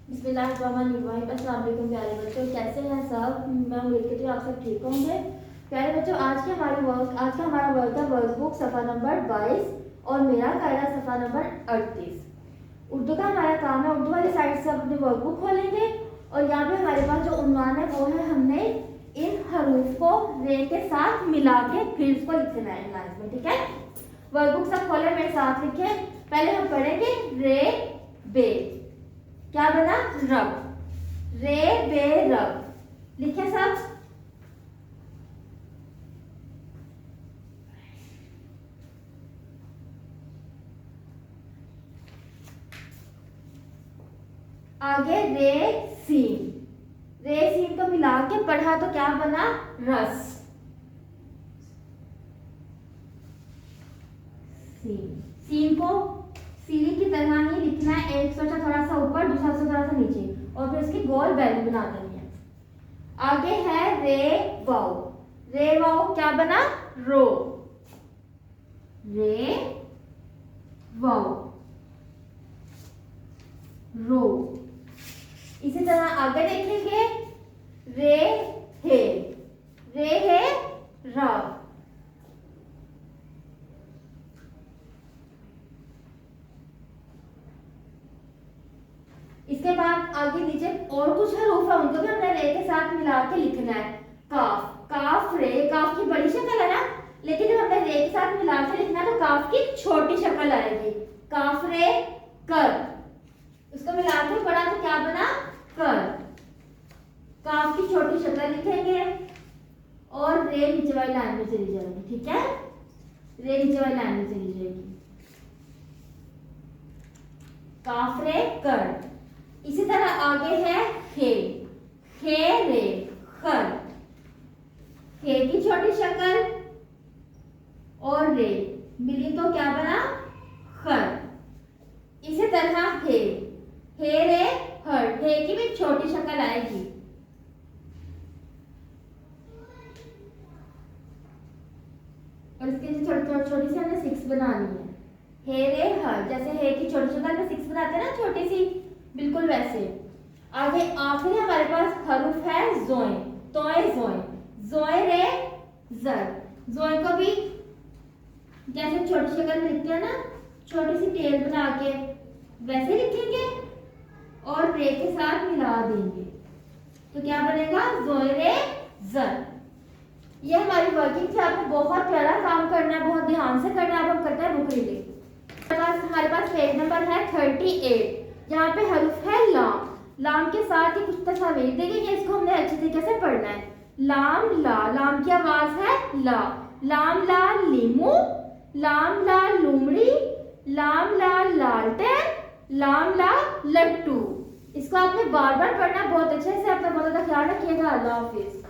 बिस्मिल्लाहिर्रहमानिर्रहीम। अस्सलाम वालेकुम प्यारे बच्चों, कैसे हैं सब। मैं उम्मीद करती हूँ आप सब ठीक होंगे। प्यारे बच्चों, आज का हमारा वर्क है वर्कबुक सफ़ा नंबर 22 और मेरा कायदा सफ़ा नंबर 38। उर्दू का हमारा काम है, उर्दू वाली साइड से अपनी वर्कबुक खोलेंगे और यहाँ पे हमारे पास जो उन्वान है वो है हमने इन हरूफ को रे के साथ मिला के फिर उसको लिखना है लाइन में, ठीक है। वर्कबुक सब खोले, मेरे साथ लिखे। पहले हम पढ़ेंगे रे बे, क्या बना रब, रे बे रब, लिखे सब। आगे रे सीन, रे सीन को मिला के पढ़ा तो क्या बना रस, सीन। सीन को सीढ़ी की तरह ही लिखना है, एक सोचा थोड़ा सा ऊपर, दूसरा सोचा थोड़ा सा नीचे, और फिर इसकी गोल बैल बना देनी है। आगे है रे वाओ, रे वाओ क्या बना रो, रे वाओ रो। इसी तरह आगे देखेंगे रे हे, रे हे रा, इसके बाद आगे नीचे और कुछ हरूफ है, उनको भी हमने रे के साथ मिला के लिखना है। काफ, काफ रे, काफ की बड़ी शक्ल है ना, लेकिन जब हमने रे के साथ मिला के लिखना है तो काफ की छोटी शक्ल आएगी। काफ रे कर, उसको मिला के पढ़ा तो क्या बना कर। काफ की छोटी शक्ल लिखेंगे और रे नीचे वाली लाइन में चली जाएगी, ठीक है। रे नीचे वाली लाइन में चली जाएगी। काफ रे कर। इसी तरह आगे है खे, खे रे खर, खे की छोटी शक्ल और रे मिली तो क्या बना खर। इसी तरह हे, हे रे हर, हे की भी छोटी शक्ल आएगी। और इसके छोटी सी हमने 6 बनानी है। हे रे हर, जैसे हे की छोटी शक्ल में 6 बनाते हैं ना छोटी सी, बिल्कुल वैसे। आगे आखिरी हमारे पास हरूफ है जोए, तोए जोए, जोए रे जर, जोए को भी जैसे छोटी शक्ल में लिखते हैं ना, छोटी सी टेल बना के वैसे लिखेंगे और रे के साथ मिला देंगे तो क्या बनेगा जोए रे जर। ये हमारी वर्किंग से आपको बहुत प्यारा काम करना है, बहुत ध्यान से करना है। अब हम करते हैं बुक रीडिंग। हमारे पास पेज नंबर है 38। यहाँ पे हरूफ है लाम, लाम के साथ ही कुछ तस्वीर दी गई है, इसको हमने अच्छी तरीके से पढ़ना है। लाम ला, लाम की आवाज है ला, लाम ला लीमू, लाम ला लूमड़ी, लाम ला लालटेन, लाम ला लट्टू। इसको आपने बार बार पढ़ना बहुत अच्छे से, अपना बहुत ज्यादा ख्याल रखिएगा। अल्लाह हाफिज।